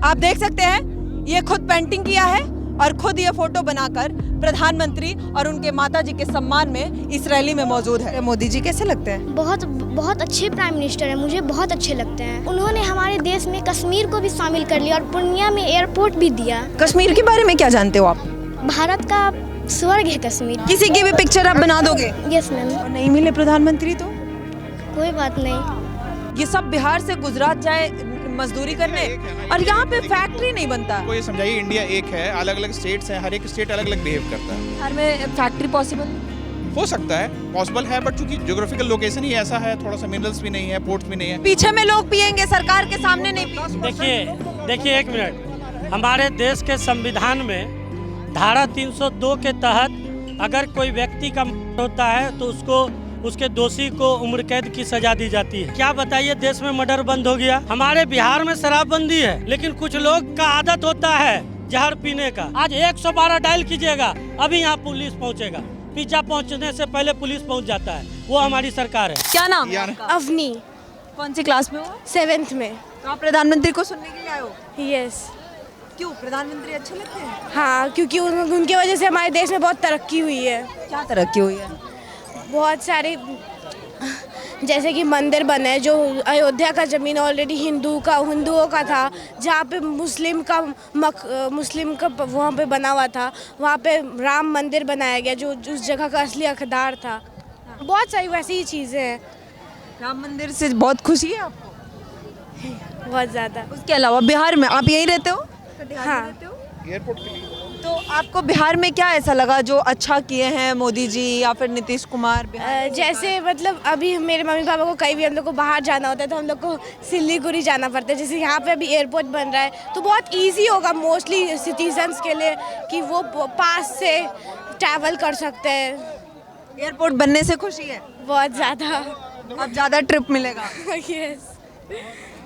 आप देख सकते हैं ये खुद पेंटिंग किया है और खुद ये फोटो बनाकर प्रधानमंत्री और उनके माताजी के सम्मान में इस रैली में मौजूद है। मोदी जी कैसे लगते हैं? बहुत बहुत अच्छे प्राइम मिनिस्टर हैं, मुझे बहुत अच्छे लगते हैं। उन्होंने हमारे देश में कश्मीर को भी शामिल कर लिया और पूर्णिया में एयरपोर्ट भी दिया। कश्मीर के बारे में क्या जानते हो आप? भारत का स्वर्ग है कश्मीर। किसी की भी पिक्चर आप बना दोगे? Yes ma'am. और नहीं मिले प्रधानमंत्री तो कोई बात नहीं। ये सब बिहार से गुजरात जाए मजदूरी करने और यहाँ पे फैक्ट्री नहीं बनता। को ये समझाइए इंडिया एक है, अलग अलग स्टेट्स हैं, हर एक स्टेट अलग अलग बिहेव करता है। बिहार में फैक्ट्री पॉसिबल हो सकता है, पॉसिबल है, बट चूंकि ज्योग्राफिकल लोकेशन ही ऐसा है, थोड़ा सा मिनरल्स भी नहीं है, पोर्ट्स भी नहीं है। पीछे में लोग पिएंगे, सरकार के सामने नहीं पिएंगे। देखिए एक मिनट, हमारे देश के संविधान में धारा 302 के तहत अगर कोई व्यक्ति का मर्डर होता है तो उसको उसके दोषी को उम्र कैद की सजा दी जाती है। क्या बताइए, देश में मर्डर बंद हो गया? हमारे बिहार में शराबबंदी है, लेकिन कुछ लोग का आदत होता है जहर पीने का। आज 112 डायल कीजिएगा, अभी यहाँ पुलिस पहुँचेगा। पिज्जा पहुँचने से पहले पुलिस पहुँच जाता है। वो हमारी सरकार है। क्या नाम है आपका? अवनी। कौन सी क्लास में हो? 7th में। तो आप प्रधानमंत्री को सुनने के लिए आए हो? यस। क्यों प्रधानमंत्री अच्छे लगते हैं? हाँ, क्योंकि उनके वजह से हमारे देश में बहुत तरक्की हुई है। क्या तरक्की हुई है? बहुत सारे जैसे कि मंदिर बने, जो अयोध्या का ज़मीन ऑलरेडी हिंदुओं का था, जहाँ पे मुस्लिम का वहाँ पे बना हुआ था, वहाँ पे राम मंदिर बनाया गया जो उस जगह का असली हकदार था। बहुत सारी वैसी ही चीज़ें हैं। राम मंदिर से बहुत खुशी है आपको? बहुत ज़्यादा। उसके अलावा बिहार में आप यहीं रहते हो? हाँ। एयरपोर्ट के लिए तो आपको बिहार में क्या ऐसा लगा जो अच्छा किए हैं मोदी जी या फिर नीतीश कुमार? जैसे मतलब अभी मेरे मम्मी पापा को कहीं भी हम लोग को बाहर जाना होता है तो हम लोग को सिलीगुड़ी जाना पड़ता है। जैसे यहाँ पे अभी एयरपोर्ट बन रहा है तो बहुत इजी होगा मोस्टली सिटीजन्स के लिए कि वो पास से ट्रैवल कर सकते हैं। एयरपोर्ट बनने से खुशी है? बहुत ज़्यादा। अब ज़्यादा ट्रिप मिलेगा? यस।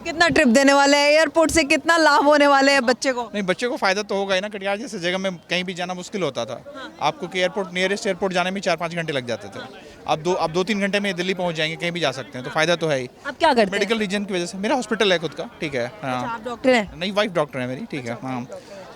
कितना ट्रिप देने वाले हैं? एयरपोर्ट से कितना लाभ होने वाले हैं बच्चे को? नहीं, बच्चे को फायदा तो होगा ही ना। कटिहार जैसे जगह में कहीं भी जाना मुश्किल होता था। आपको कि एयरपोर्ट नियरेस्ट एयरपोर्ट जाने में 4-5 घंटे लग जाते थे। अब 2-3 घंटे में दिल्ली पहुंच जाएंगे, कहीं भी जा सकते हैं, तो फायदा तो है ही। आप क्या करते हैं? मेडिकल रीजन की वजह से मेरा हॉस्पिटल है खुद का, ठीक है। हाँ, आप डॉक्टर हैं? नहीं, वाइफ डॉक्टर है मेरी, ठीक है। हाँ,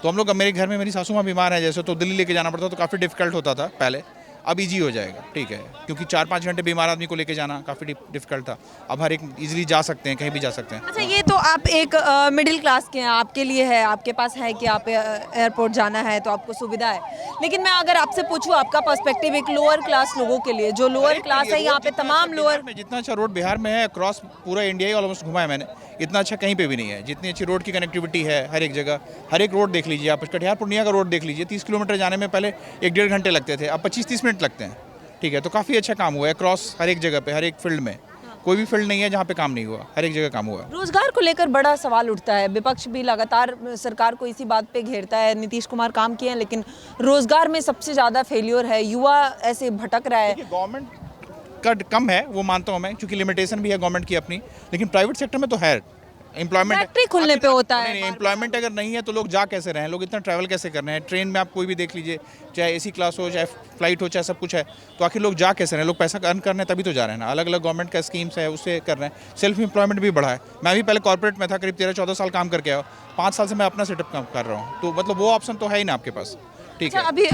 तो हम लोग अब मेरे घर में मेरी सासू माँ बीमार है जैसे, तो दिल्ली लेके जाना पड़ता तो काफ़ी डिफिकल्ट होता था पहले। अब इजी हो जाएगा, ठीक है, क्योंकि 4-5 घंटे बीमार आदमी को लेके जाना काफ़ी डिफिकल्ट था। अब हर एक इजीली जा सकते हैं, कहीं भी जा सकते हैं। अच्छा, ये तो आप एक मिडिल क्लास के हैं, आपके लिए है, आपके पास है कि आप एयरपोर्ट जाना है तो आपको सुविधा है। लेकिन मैं अगर आपसे पूछूं आपका पर्सपेक्टिव एक लोअर क्लास लोगों के लिए, जो लोअर क्लास है यहाँ पे तमाम लोअर में जितना अच्छा रोड बिहार में है, अक्रॉस पूरा इंडिया ही ऑलमोस्ट घुमा है मैंने, इतना अच्छा कहीं पे भी नहीं है। जितनी अच्छी रोड की कनेक्टिविटी है हर एक जगह, हर एक रोड देख लीजिए आप। कटिहार पूर्णिया का रोड देख लीजिए, 30 किलोमीटर जाने में पहले 1-1.5 घंटे लगते थे, अब 25-30 मिनट लगते हैं, ठीक है। तो काफ़ी अच्छा काम हुआ है क्रॉस हर एक जगह पे, हर एक फील्ड में। कोई भी फील्ड नहीं है जहाँ पे काम नहीं हुआ, हर एक जगह काम हुआ है। रोजगार को लेकर बड़ा सवाल उठता है, विपक्ष भी लगातार सरकार को इसी बात पे घेरता है। नीतीश कुमार काम किए हैं लेकिन रोजगार में सबसे ज़्यादा फेल्योर है, युवा ऐसे भटक रहा है। गवर्नमेंट का कम है, वो मानता हूँ मैं, क्योंकि लिमिटेशन भी है गवर्नमेंट की अपनी, लेकिन प्राइवेट सेक्टर में तो है। एम्प्लॉयमेंट फैक्ट्री खुलने पे होता है। नहीं, एम्प्लॉयमेंट अगर नहीं है तो लोग जा कैसे रहे हैं, लोग इतना ट्रैवल कैसे कर रहे हैं। ट्रेन में आप कोई भी देख लीजिए, चाहे एसी क्लास हो, चाहे फ्लाइट हो, चाहे सब कुछ है, तो आखिर लोग जा कैसे रहे हैं? लोग पैसा अर्न कर रहे हैं तभी तो जा रहे हैं ना। अलग अलग गवर्नमेंट का स्कीम्स है, उससे कर रहे हैं। सेल्फ एम्प्लॉयमेंट भी बढ़ा है। मैं भी पहले कॉर्पोरेट में था, करीब 13-14 साल काम करके आया, 5 साल से मैं अपना सेटअप कर रहा हूँ, तो मतलब वो ऑप्शन तो है ही ना आपके पास, ठीक है। अभी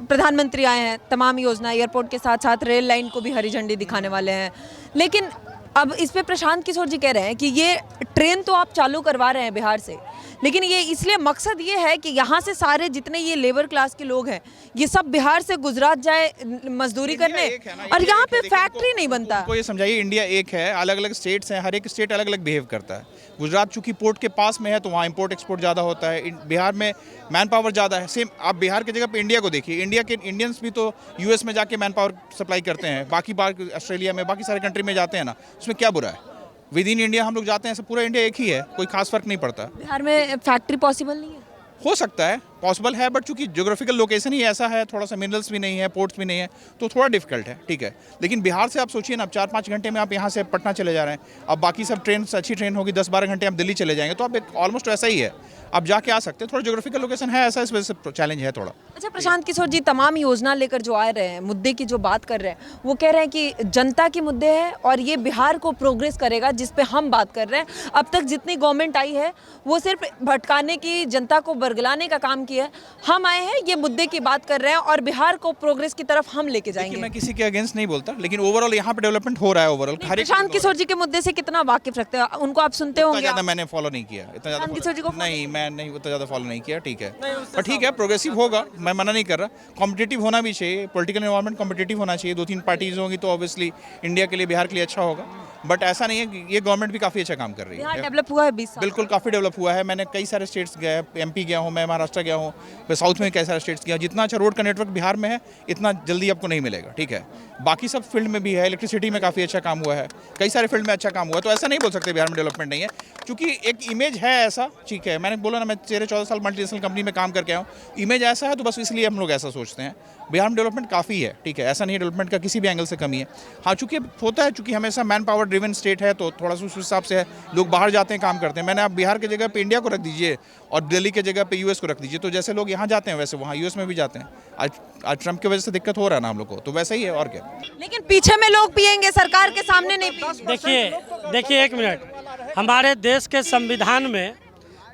प्रधानमंत्री आए हैं, तमाम योजना एयरपोर्ट के साथ साथ रेल लाइन को भी हरी झंडी दिखाने वाले हैं, लेकिन अब इस पे प्रशांत किशोर जी कह रहे हैं कि ये ट्रेन तो आप चालू करवा रहे हैं बिहार से, लेकिन ये इसलिए मकसद ये है कि यहाँ से सारे जितने ये लेबर क्लास के लोग हैं ये सब बिहार से गुजरात जाए मजदूरी करने, और यहाँ पे फैक्ट्री नहीं बनता। को ये समझाइए इंडिया एक है, अलग अलग स्टेट्स हैं, हर एक स्टेट अलग अलग बिहेव करता है। गुजरात चूंकि पोर्ट के पास में है तो वहाँ इंपोर्ट एक्सपोर्ट ज़्यादा होता है। बिहार में मैन पावर ज़्यादा है। सेम आप बिहार की जगह पे इंडिया को देखिए, इंडिया के इंडियंस भी तो यूएस में जाके मैन पावर सप्लाई करते हैं, बाकी बार ऑस्ट्रेलिया में, बाकी सारे कंट्री में जाते हैं ना, उसमें क्या बुरा है? विद इन इंडिया हम लोग जाते हैं, सब पूरा इंडिया एक ही है, कोई खास फर्क नहीं पड़ता। बिहार में फैक्ट्री पॉसिबल नहीं है? हो सकता है, पॉसिबल है, बट चूंकि ज्योग्राफिकल लोकेशन ही ऐसा है, थोड़ा सा मिनरल्स भी नहीं है, पोर्ट्स भी नहीं है, तो थोड़ा डिफिकल्ट है, ठीक है। लेकिन बिहार से आप सोचिए ना, अब 4-5 घंटे में आप यहाँ से पटना चले जा रहे हैं, अब बाकी सब ट्रेन अच्छी ट्रेन होगी 10-12 घंटे आप दिल्ली चले जाएंगे, तो आप ऑलमोस्ट ऐसा ही है, आप जाके आ सकते हैं। थोड़ा ज्योग्राफिकल लोकेशन है ऐसा, इस वजह से चैलेंज है थोड़ा। अच्छा प्रशांत किशोर जी, तमाम योजना लेकर जो आ रहे हैं, मुद्दे की जो बात कर रहे हैं, वो कह रहे हैं कि जनता के मुद्दे हैं और ये बिहार को प्रोग्रेस करेगा, जिस पे हम बात कर रहे हैं। अब तक जितनी गवर्नमेंट आई है वो सिर्फ भटकाने की, जनता को बरगलाने का काम किया है। हम आए हैं ये मुद्दे की बात कर रहे हैं और बिहार को प्रोग्रेस की तरफ हम लेके जाएंगे। मैं किसी के अगेंस्ट नहीं बोलता, लेकिन ओवरऑल यहाँ पे डेवलपमेंट हो रहा है। ओवरऑल प्रशांत किशोर जी के मुद्दे से कितना वाकिफ रखते हैं, उनको आप सुनते होंगे? ज़्यादा मैंने फॉलो नहीं किया, इतना प्रशांत किशोर जी को ज़्यादा नहीं, मैं नहीं उतना ज़्यादा फॉलो नहीं किया। ठीक है, पर ठीक है, प्रोग्रेसिव होगा, मैं मना नहीं कर रहा। कॉम्पिटिटिव होना भी चाहिए, पॉलिटिकल एनवायरनमेंट कॉम्पिटिटिव होना चाहिए। 2-3 पार्टीज होंगी तो ऑब्वियसली इंडिया के लिए, बिहार के लिए अच्छा होगा। बट ऐसा नहीं है कि ये गवर्नमेंट भी काफ़ी अच्छा काम कर रही बिहार है। डेवलप हुआ है 20 साल। बिल्कुल काफ़ी डेवलप हुआ है। मैंने कई सारे स्टेट्स गया है, MP गया हूँ, मैं महाराष्ट्र गया हूँ, मैं साउथ में कई सारे स्टेट्स गया हूँ। जितना अच्छा रोड का नेटवर्क बिहार में है, इतना जल्दी आपको नहीं मिलेगा। ठीक है, बाकी सब फील्ड में भी है, इलेक्ट्रिसिटी में काफ़ी अच्छा काम हुआ है, कई सारे फील्ड में अच्छा काम हुआ है। तो ऐसा नहीं बोल सकते बिहार में डेवलपमेंट नहीं है, क्योंकि एक इमेज है ऐसा। ठीक है, मैंने बोला ना, मैं 13-14 साल मल्टीनेशनल कंपनी में काम करके आया हूँ। इमेज ऐसा है तो बस इसलिए हम लोग ऐसा सोचते हैं। बिहार में डेवलपमेंट काफ़ी है। ठीक है, ऐसा नहीं है डेवलपमेंट का किसी भी एंगल से कमी है। हाँ, चूँकि होता है, चूँकि हमेशा मैन पावर ड्रिवन स्टेट है, तो थोड़ा सा उस हिसाब से लोग बाहर जाते हैं, काम करते हैं। मैंने आप बिहार की जगह पे इंडिया को रख दीजिए और दिल्ली की जगह पे US को रख दीजिए, तो जैसे लोग यहाँ जाते हैं वैसे वहाँ US में भी जाते हैं। आज ट्रम्प की वजह से दिक्कत हो रहा है ना हम लोग को, तो वैसा ही है और क्या। लेकिन पीछे में लोग पिएंगे, सरकार के सामने नहीं पिएंगे। देखिए एक मिनट, हमारे देश के संविधान में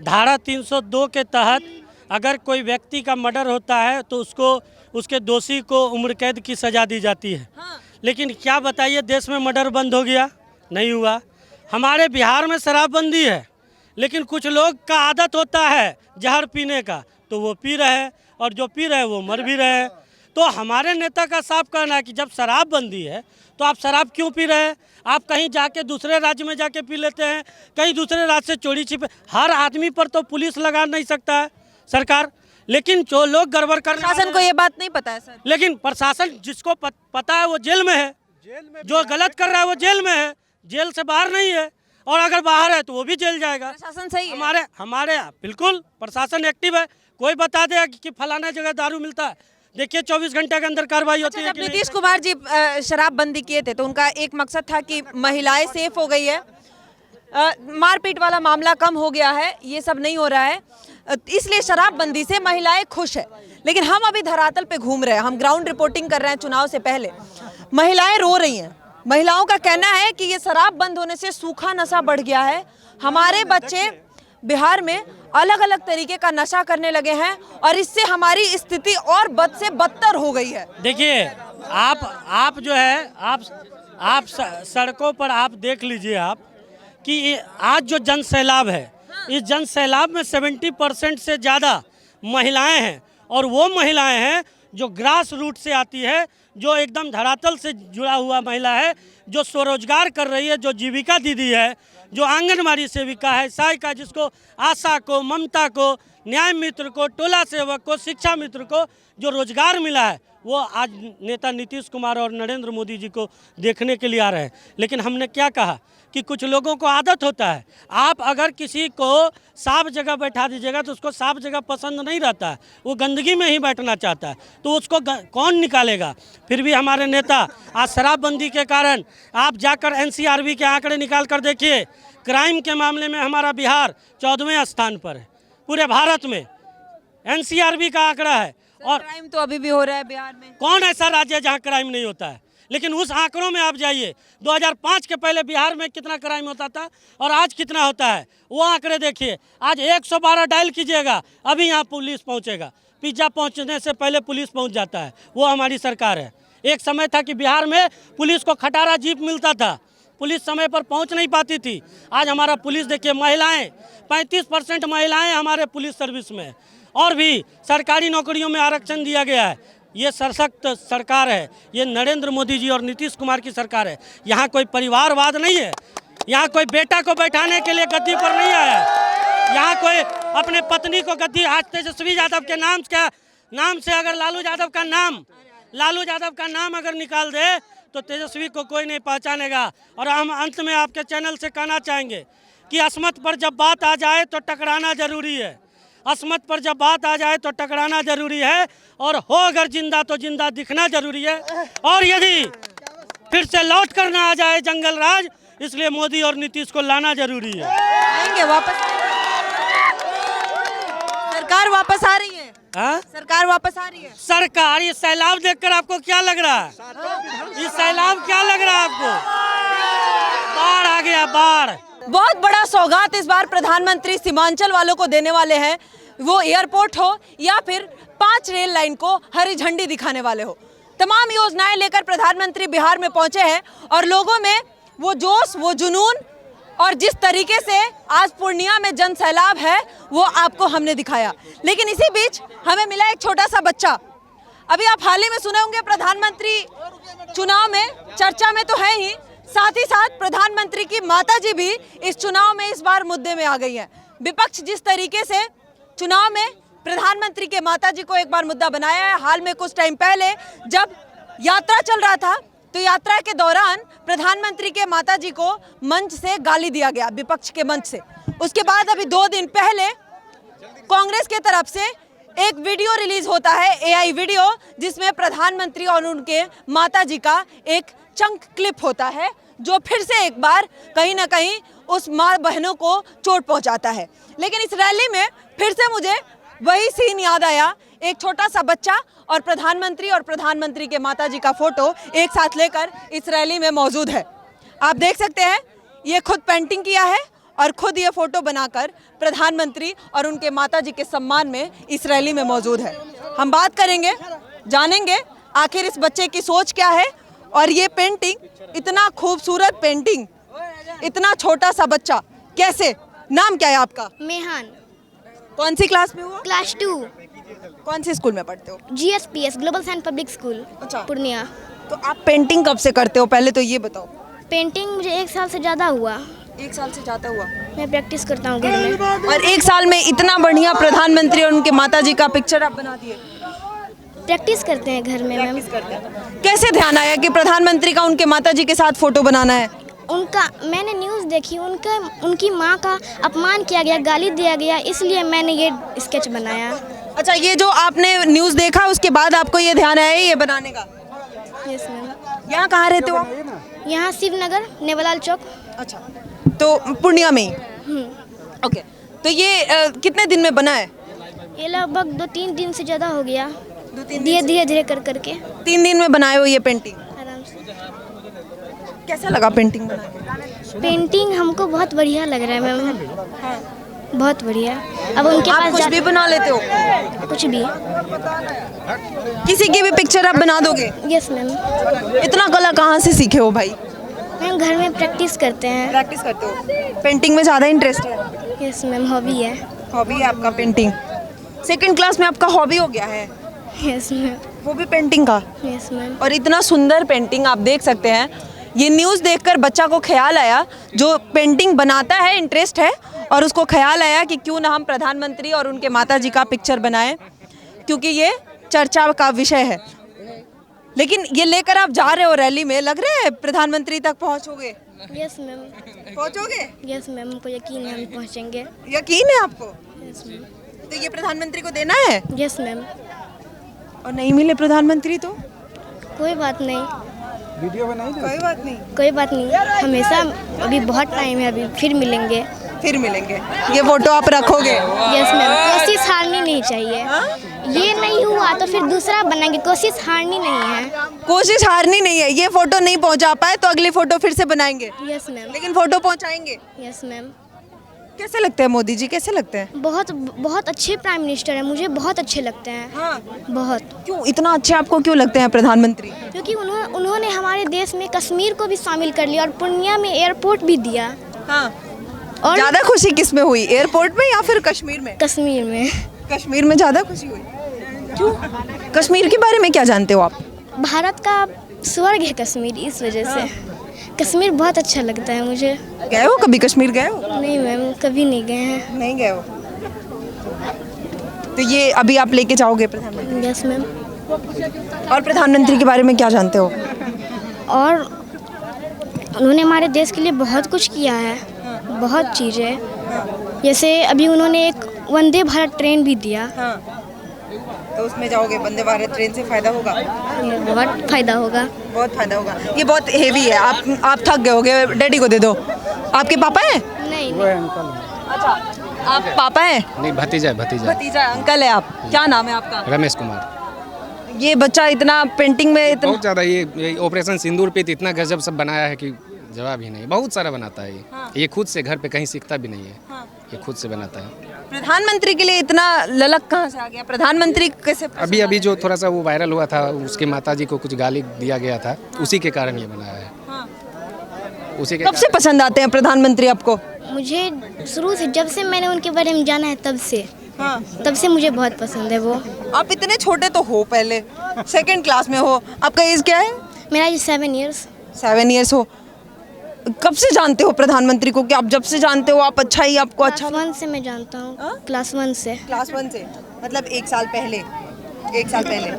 धारा 302 के तहत अगर कोई व्यक्ति का मर्डर होता है तो उसके दोषी को उम्र कैद की सज़ा दी जाती है। लेकिन क्या बताइए, देश में मर्डर बंद हो गया? नहीं हुआ। हमारे बिहार में शराबबंदी है, लेकिन कुछ लोग का आदत होता है जहर पीने का, तो वो पी रहे हैं, और जो पी रहे हैं वो मर भी रहे हैं। तो हमारे नेता का साफ कहना है कि जब शराबबंदी है तो आप शराब क्यों पी रहे हैं? आप कहीं जाके दूसरे राज्य में जाके पी लेते हैं, कहीं दूसरे राज्य से चोरी छिपे। हर आदमी पर तो पुलिस लगा नहीं सकता है सरकार, लेकिन जो लोग गड़बड़ कर, प्रशासन को ये बात नहीं पता है सर। लेकिन प्रशासन जिसको पता है वो जेल में है, जो गलत कर रहा है वो जेल में है, जेल से बाहर नहीं है। और अगर बाहर है तो वो भी जेल जाएगा। प्रशासन सही है। हमारे बिल्कुल प्रशासन एक्टिव है। कोई बता दे कि फलाना जगह दारू मिलता है, देखिए 24 घंटे के अंदर कार्रवाई होती है। जब नीतीश कुमार जी शराबबंदी किए थे तो उनका एक मकसद था कि महिलाएं सेफ हो गई है, मारपीट वाला मामला कम हो गया है, ये सब नहीं हो रहा है, इसलिए शराबबंदी से महिलाएं खुश है। लेकिन हम अभी धरातल पे घूम रहे हैं, हम ग्राउंड रिपोर्टिंग कर रहे हैं चुनाव से पहले। महिलाएं रो रही हैं। महिलाओं का कहना है कि ये शराब बंद होने से सूखा नशा बढ़ गया है। हमारे बच्चे बिहार में अलग अलग तरीके का नशा करने लगे हैं और इससे हमारी स्थिति और बद से बदतर हो गई है। देखिए आप जो है आप सड़कों पर आप देख लीजिए आप कि आज जो जन सैलाब है, इस जन सैलाब में 70% से ज़्यादा महिलाएं हैं, और वो महिलाएं हैं जो ग्रास रूट से आती है, जो एकदम धरातल से जुड़ा हुआ महिला है, जो स्वरोजगार कर रही है, जो जीविका दीदी है, जो आंगनबाड़ी सेविका है, सहायिका, जिसको आशा को, ममता को, न्याय मित्र को, टोला सेवक को, शिक्षा मित्र को जो रोजगार मिला है, वो आज नेता नीतीश कुमार और नरेंद्र मोदी जी को देखने के लिए आ रहे हैं। लेकिन हमने क्या कहा कि कुछ लोगों को आदत होता है, आप अगर किसी को साफ जगह बैठा दीजिएगा तो उसको साफ जगह पसंद नहीं रहता है, वो गंदगी में ही बैठना चाहता है, तो उसको कौन निकालेगा। फिर भी हमारे नेता आज शराबबंदी के कारण, आप जाकर NCRB के आंकड़े निकाल कर देखिए, क्राइम के मामले में हमारा बिहार 14वें स्थान पर है पूरे भारत में। NCRB का आंकड़ा है। और क्राइम तो अभी भी हो रहा है बिहार में। कौन ऐसा राज्य है जहाँ क्राइम नहीं होता है? लेकिन उस आंकड़ों में आप जाइए, 2005 के पहले बिहार में कितना क्राइम होता था और आज कितना होता है, वो आंकड़े देखिए। आज 112 डायल कीजिएगा, अभी यहाँ पुलिस पहुँचेगा, पिज्जा पहुँचने से पहले पुलिस पहुँच जाता है। वो हमारी सरकार है। एक समय था कि बिहार में पुलिस को खटारा जीप मिलता था, पुलिस समय पर पहुँच नहीं पाती थी। आज हमारा पुलिस देखिए, महिलाएँ 35% महिलाएँ हमारे पुलिस सर्विस में, और भी सरकारी नौकरियों में आरक्षण दिया गया है। ये सशक्त सरकार है, ये नरेंद्र मोदी जी और नीतीश कुमार की सरकार है। यहाँ कोई परिवारवाद नहीं है, यहाँ कोई बेटा को बैठाने के लिए गद्दी पर नहीं आया है, यहाँ कोई अपने पत्नी को गद्दी। आज तेजस्वी यादव के नाम से अगर लालू यादव का नाम अगर निकाल दे तो तेजस्वी को कोई नहीं पहचानेगा। और हम अंत में आपके चैनल से कहना चाहेंगे कि अस्मत पर जब बात आ जाए तो टकराना जरूरी है, अस्मत पर जब बात आ जाए तो टकराना जरूरी है, और हो अगर जिंदा तो जिंदा दिखना जरूरी है। और यदि फिर से लौट कर ना आ जाए जंगल राज, इसलिए मोदी और नीतीश को लाना जरूरी है। आएंगे वापस, सरकार वापस आ रही है। हाँ? सरकार वापस आ रही है? सरकार, ये सैलाब देखकर आपको क्या लग रहा है? ये सैलाब क्या लग रहा है आपको? बाढ़ आ गया, बाढ़। बहुत बड़ा सौगात इस बार प्रधानमंत्री सीमांचल वालों को देने वाले हैं, वो एयरपोर्ट हो या फिर 5 रेल लाइन को हरी झंडी दिखाने वाले हो। तमाम योजनाएं लेकर प्रधानमंत्री बिहार में पहुंचे हैं और लोगों में वो जोश, वो जुनून और जिस तरीके से आज पूर्णिया में जन सैलाब है वो आपको हमने दिखाया। लेकिन इसी बीच हमें मिला एक छोटा सा बच्चा। अभी आप हाल ही में सुने होंगे प्रधानमंत्री चुनाव में चर्चा में तो है ही, साथ ही साथ प्रधानमंत्री की माताजी भी इस चुनाव में इस बार मुद्दे में आ गई हैं। विपक्ष जिस तरीके से चुनाव में प्रधानमंत्री के माताजी को एक बार मुद्दा बनाया है। हाल में कुछ टाइम पहले जब यात्रा चल रहा था तो यात्रा के दौरान प्रधानमंत्री के माताजी को मंच से गाली दिया गया, विपक्ष के मंच से। उसके बाद अभी 2 दिन पहले कांग्रेस के तरफ से एक वीडियो रिलीज होता है, AI वीडियो, जिसमें प्रधानमंत्री और उनके माताजी का एक चंक क्लिप होता है जो फिर से एक बार कहीं ना कहीं उस माँ बहनों को चोट पहुंचाता है। लेकिन इस रैली में फिर से मुझे वही सीन याद आया, एक छोटा सा बच्चा और प्रधानमंत्री के माताजी का फोटो एक साथ लेकर इस रैली में मौजूद है। आप देख सकते हैं ये खुद पेंटिंग किया है और खुद ये फोटो बनाकर प्रधानमंत्री और उनके माताजी के सम्मान में इस रैली में मौजूद है। हम बात करेंगे, जानेंगे आखिर इस बच्चे की सोच क्या है और ये पेंटिंग, इतना खूबसूरत पेंटिंग, इतना छोटा सा बच्चा कैसे। नाम क्या है आपका? मेहान। कौन सी क्लास में हो? क्लास 2। कौन सी स्कूल में पढ़ते हो? GSPS global science public school, अच्छा। पूर्णिया। तो आप पेंटिंग कब से करते हो, पहले तो ये बताओ। पेंटिंग मुझे 1 साल से ज़्यादा हुआ। 1 साल से ज़्यादा हुआ। मैं प्रैक्टिस करता हूँ घर में। और 1 साल में इतना बढ़िया प्रधानमंत्री और उनके माताजी का पिक्चर आप बना दिए? प्रैक्टिस करते हैं घर में मैम। कैसे ध्यान आया कि प्रधानमंत्री का उनके माताजी के साथ फोटो बनाना है? मैंने न्यूज़ देखी, उनकी माँ का अपमान किया गया, गाली दिया गया, इसलिए मैंने ये स्केच बनाया। अच्छा, ये जो आपने न्यूज़ देखा उसके बाद आपको ये ध्यान आया ये बनाने का? Yes ma'am. यहाँ कहाँ रहते हो आप? यहाँ शिवनगर, नेवलाल चौक। अच्छा, तो पूर्णिया में ही? ओके, तो ये कितने दिन में बना है? ये लगभग 2-3 दिन से ज़्यादा हो गया, 2-3 धीरे कर करके। 3 दिन में बनाए हो ये पेंटिंग? आराम से। कैसा लगा पेंटिंग बना के? पेंटिंग हमको बहुत बढ़िया लग रहा है मैम, बहुत बढ़िया। अब उनके आप पास कुछ भी बना लेते हो? कुछ भी, किसी की भी पिक्चर आप बना दोगे? Yes ma'am. इतना कला कहाँ से सीखे हो भाई? मैम घर में प्रैक्टिस करते हैं। प्रैक्टिस करते हो? पेंटिंग में ज़्यादा इंटरेस्ट है? यस मैम, हॉबी है। हॉबी है आपका पेंटिंग? 2nd क्लास में आपका हॉबी हो गया है? Yes ma'am. वो भी पेंटिंग का? Yes ma'am. और इतना सुंदर पेंटिंग आप देख सकते हैं। ये न्यूज़ देखकर बच्चा को ख्याल आया, जो पेंटिंग बनाता है इंटरेस्ट है, और उसको ख्याल आया कि क्यों ना हम प्रधानमंत्री और उनके माताजी का पिक्चर बनाएं, क्योंकि ये चर्चा का विषय है। लेकिन ये लेकर आप जा रहे हो रैली में, लग रहा है प्रधानमंत्री तक पहुंचोगे? Yes ma'am. पहुंचोगे? यस मैम, हमको यकीन है हम पहुँचेंगे। यकीन है आपको? Yes ma'am. तो ये प्रधानमंत्री को देना है? Yes ma'am. और नहीं मिले प्रधानमंत्री तो? कोई बात नहीं, कोई बात नहीं, कोई बात नहीं, हमेशा अभी बहुत टाइम है, अभी फिर मिलेंगे। फिर मिलेंगे। ये फोटो आप रखोगे? Yes ma'am. कोशिश हारनी नहीं चाहिए। ये नहीं हुआ तो फिर दूसरा बनाएंगे, कोशिश हारनी नहीं है। कोशिश हारनी नहीं है। ये फोटो नहीं पहुंचा पाए तो अगली फोटो फिर से बनाएंगे। Yes ma'am. लेकिन फोटो पहुंचाएंगे। Yes ma'am. कैसे लगते हैं मोदी जी, कैसे लगते हैं? बहुत अच्छे प्राइम मिनिस्टर हैं, मुझे बहुत अच्छे लगते हैं। हाँ। बहुत। क्यों इतना अच्छे आपको क्यों लगते हैं प्रधानमंत्री? क्योंकि उन्होंने हमारे देश में कश्मीर को भी शामिल कर लिया और पूर्णिया में एयरपोर्ट भी दिया। हाँ। और ज्यादा खुशी किस में हुई, एयरपोर्ट में या फिर कश्मीर में? कश्मीर में। कश्मीर में ज्यादा खुशी हुई। क्यों? कश्मीर के बारे में क्या जानते हो आप? भारत का स्वर्ग है कश्मीर, इस वजह से कश्मीर बहुत अच्छा लगता है मुझे। गए हो कभी कश्मीर, गए हो? नहीं मैम, कभी नहीं गए हैं। नहीं गए हो? तो ये अभी आप लेके जाओगे प्रधानमंत्री? Yes ma'am. और प्रधानमंत्री के बारे में क्या जानते हो? और उन्होंने हमारे देश के लिए बहुत कुछ किया है, बहुत चीज़ें। जैसे अभी उन्होंने एक वंदे भारत ट्रेन भी दिया। तो उसमें जाओगे? वंदे भारत ट्रेन से फायदा होगा? ये बहुत फायदा होगा। बहुत फायदा होगा। ये बहुत हेवी है, आप थक गए होगे, डैडी को दे दो। आपके पापा हैं? नहीं। अच्छा, आप पापा हैं? नहीं, भतीजा है, भतीजा। भतीजा है, अंकल है आप। क्या नाम है आपका? रमेश कुमार। ये बच्चा इतना पेंटिंग में इतना बहुत ज़्यादा ये ऑपरेशन सिंदूर पे तो इतना गजब सब बनाया है कि जवाब ही नहीं। बहुत सारा बनाता है ये खुद से घर पे कहीं सीखता भी नहीं है। ये खुद से बनाता है। प्रधानमंत्री के लिए इतना ललक कहाँ से आ गया? प्रधानमंत्री कैसे अभी जो थोड़ा सा वो वायरल हुआ था, उसके माताजी को कुछ गाली दिया गया था, उसी के कारण ये बनाया है। उसी के कब से पसंद आते हैं प्रधानमंत्री आपको? मुझे शुरू से, जब से मैंने उनके बारे में जाना है तब से मुझे बहुत पसंद है वो। आप इतने छोटे तो हो, पहले 2nd क्लास में हो। आपका एज क्या है? मेरा ये 7 इयर्स। 7 इयर्स हो। कब से जानते हो प्रधानमंत्री को? कि आप जब से जानते हो आप अच्छा ही आपको अच्छा? क्लास 1 से मैं जानता हूँ। क्लास 1 से। क्लास 1 से मतलब 1 साल पहले। 1 साल पहले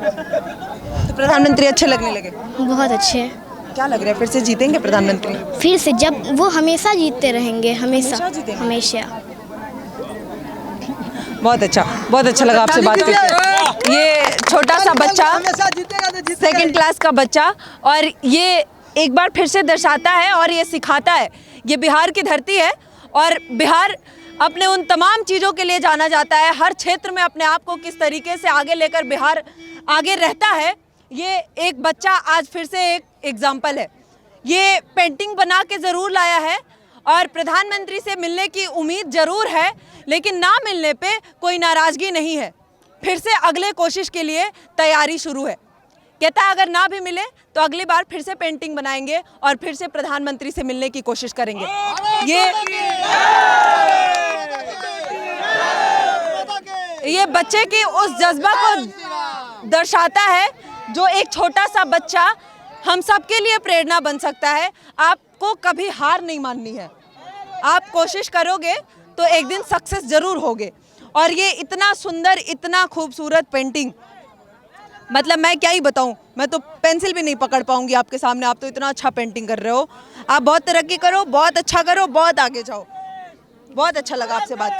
तो प्रधानमंत्री अच्छे लगने लगे? बहुत अच्छे। क्या लग रहा है फिर से जीतेंगे प्रधानमंत्री? फिर से, जब वो हमेशा जीतते रहेंगे, हमेशा जीतेंगे? हमेशा। बहुत अच्छा लगा आपसे बात करके। ये छोटा सा बच्चा, 2nd क्लास का बच्चा, और ये एक बार फिर से दर्शाता है और ये सिखाता है, ये बिहार की धरती है और बिहार अपने उन तमाम चीज़ों के लिए जाना जाता है। हर क्षेत्र में अपने आप को किस तरीके से आगे लेकर बिहार आगे रहता है, ये एक बच्चा आज फिर से एक एग्जाम्पल है। ये पेंटिंग बना के ज़रूर लाया है और प्रधानमंत्री से मिलने की उम्मीद ज़रूर है, लेकिन ना मिलने पे कोई नाराज़गी नहीं है। फिर से अगले कोशिश के लिए तैयारी शुरू है। कहता है अगर ना भी मिले तो अगली बार फिर से पेंटिंग बनाएंगे और फिर से प्रधानमंत्री से मिलने की कोशिश करेंगे। ये बच्चे की उस जज्बा को दर्शाता है जो एक छोटा सा बच्चा हम सबके लिए प्रेरणा बन सकता है। आपको कभी हार नहीं माननी है। आप कोशिश करोगे तो एक दिन सक्सेस जरूर होगे। और ये इतना सुंदर, इतना खूबसूरत पेंटिंग, मतलब मैं क्या ही बताऊं, मैं तो पेंसिल भी नहीं पकड़ पाऊंगी आपके सामने। आप तो इतना अच्छा पेंटिंग कर रहे हो। आप बहुत तरक्की करो, बहुत अच्छा करो, बहुत आगे जाओ। बहुत अच्छा लगा आपसे बात करके।